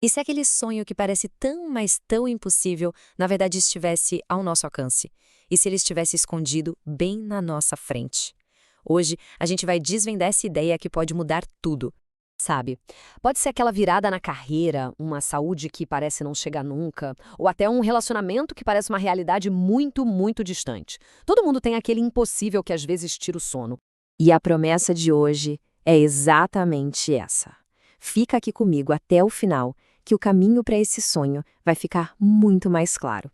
E se aquele sonho que parece tão, mas tão impossível, na verdade estivesse ao nosso alcance? E se ele estivesse escondido bem na nossa frente? Hoje, a gente vai desvendar essa ideia que pode mudar tudo. Sabe? Pode ser aquela virada na carreira, uma saúde que parece não chegar nunca, ou até um relacionamento que parece uma realidade muito, muito distante. Todo mundo tem aquele impossível que às vezes tira o sono. E a promessa de hoje é exatamente essa. Fica aqui comigo até o final, que o caminho para esse sonho vai ficar muito mais claro.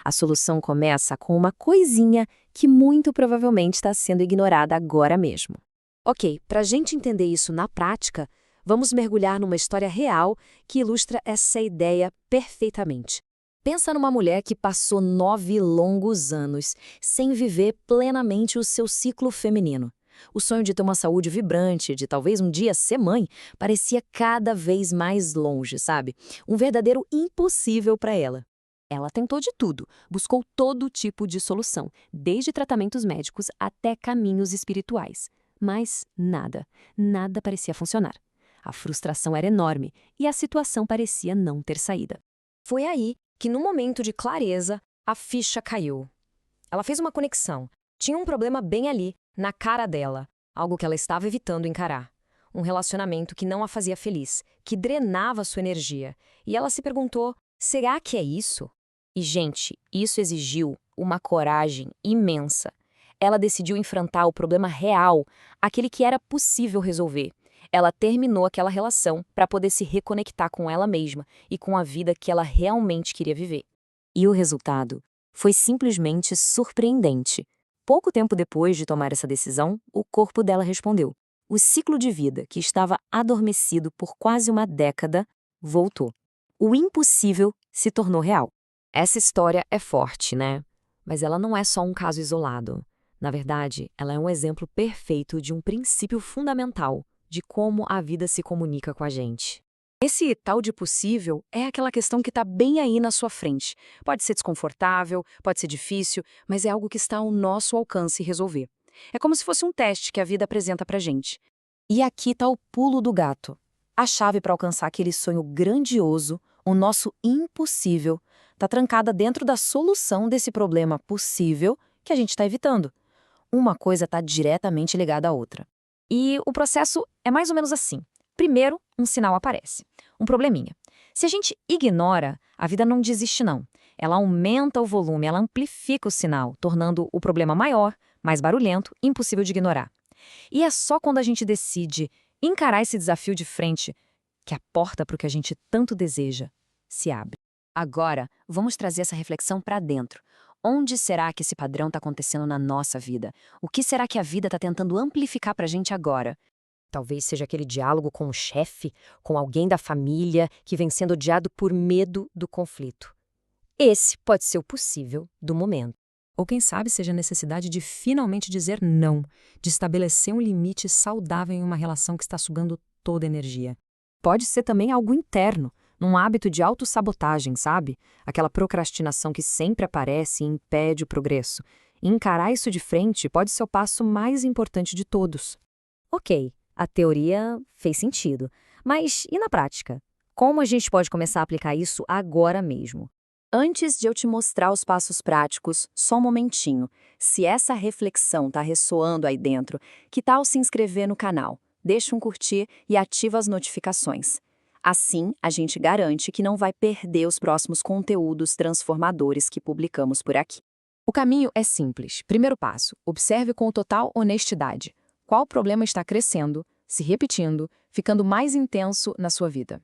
A solução começa com uma coisinha que muito provavelmente está sendo ignorada agora mesmo. Ok, para a gente entender isso na prática, vamos mergulhar numa história real que ilustra essa ideia perfeitamente. Pensa numa mulher que passou 9 longos anos sem viver plenamente o seu ciclo feminino. O sonho de ter uma saúde vibrante, de talvez um dia ser mãe, parecia cada vez mais longe, sabe? Um verdadeiro impossível para ela. Ela tentou de tudo, buscou todo tipo de solução, desde tratamentos médicos até caminhos espirituais. Mas nada parecia funcionar. A frustração era enorme e a situação parecia não ter saída. Foi aí que, no momento de clareza, a ficha caiu. Ela fez uma conexão. Tinha um problema bem ali, na cara dela, algo que ela estava evitando encarar. Um relacionamento que não a fazia feliz, que drenava sua energia. E ela se perguntou, será que é isso? E, gente, isso exigiu uma coragem imensa. Ela decidiu enfrentar o problema real, aquele que era possível resolver. Ela terminou aquela relação para poder se reconectar com ela mesma e com a vida que ela realmente queria viver. E o resultado foi simplesmente surpreendente. Pouco tempo depois de tomar essa decisão, o corpo dela respondeu. O ciclo de vida, que estava adormecido por quase uma década, voltou. O impossível se tornou real. Essa história é forte, né? Mas ela não é só um caso isolado. Na verdade, ela é um exemplo perfeito de um princípio fundamental de como a vida se comunica com a gente. Esse tal de possível é aquela questão que está bem aí na sua frente. Pode ser desconfortável, pode ser difícil, mas é algo que está ao nosso alcance resolver. É como se fosse um teste que a vida apresenta pra gente. E aqui está o pulo do gato. A chave para alcançar aquele sonho grandioso, o nosso impossível, está trancada dentro da solução desse problema possível que a gente está evitando. Uma coisa está diretamente ligada à outra. E o processo é mais ou menos assim. Primeiro, um sinal aparece. Um probleminha. Se a gente ignora, a vida não desiste não. Ela aumenta o volume, ela amplifica o sinal, tornando o problema maior, mais barulhento, impossível de ignorar. E é só quando a gente decide encarar esse desafio de frente que a porta para o que a gente tanto deseja se abre. Agora, vamos trazer essa reflexão para dentro. Onde será que esse padrão está acontecendo na nossa vida? O que será que a vida está tentando amplificar para a gente agora? Talvez seja aquele diálogo com o chefe, com alguém da família que vem sendo odiado por medo do conflito. Esse pode ser o possível do momento. Ou quem sabe seja a necessidade de finalmente dizer não, de estabelecer um limite saudável em uma relação que está sugando toda a energia. Pode ser também algo interno, num hábito de autossabotagem, sabe? Aquela procrastinação que sempre aparece e impede o progresso. E encarar isso de frente pode ser o passo mais importante de todos. Ok, a teoria fez sentido. Mas e na prática? Como a gente pode começar a aplicar isso agora mesmo? Antes de eu te mostrar os passos práticos, só um momentinho. Se essa reflexão está ressoando aí dentro, que tal se inscrever no canal? Deixa um curtir e ativa as notificações. Assim, a gente garante que não vai perder os próximos conteúdos transformadores que publicamos por aqui. O caminho é simples. Primeiro passo, observe com total honestidade. Qual problema está crescendo, se repetindo, ficando mais intenso na sua vida?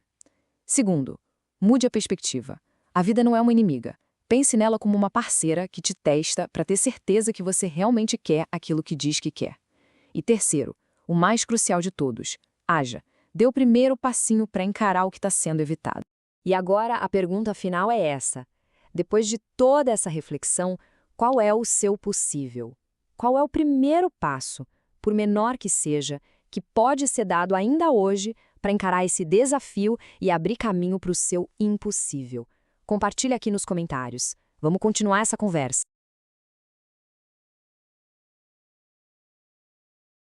Segundo, mude a perspectiva. A vida não é uma inimiga. Pense nela como uma parceira que te testa para ter certeza que você realmente quer aquilo que diz que quer. E terceiro, o mais crucial de todos, haja. Dê o primeiro passinho para encarar o que está sendo evitado. E agora a pergunta final é essa. Depois de toda essa reflexão, qual é o seu possível? Qual é o primeiro passo, por menor que seja, que pode ser dado ainda hoje para encarar esse desafio e abrir caminho para o seu impossível? Compartilhe aqui nos comentários. Vamos continuar essa conversa.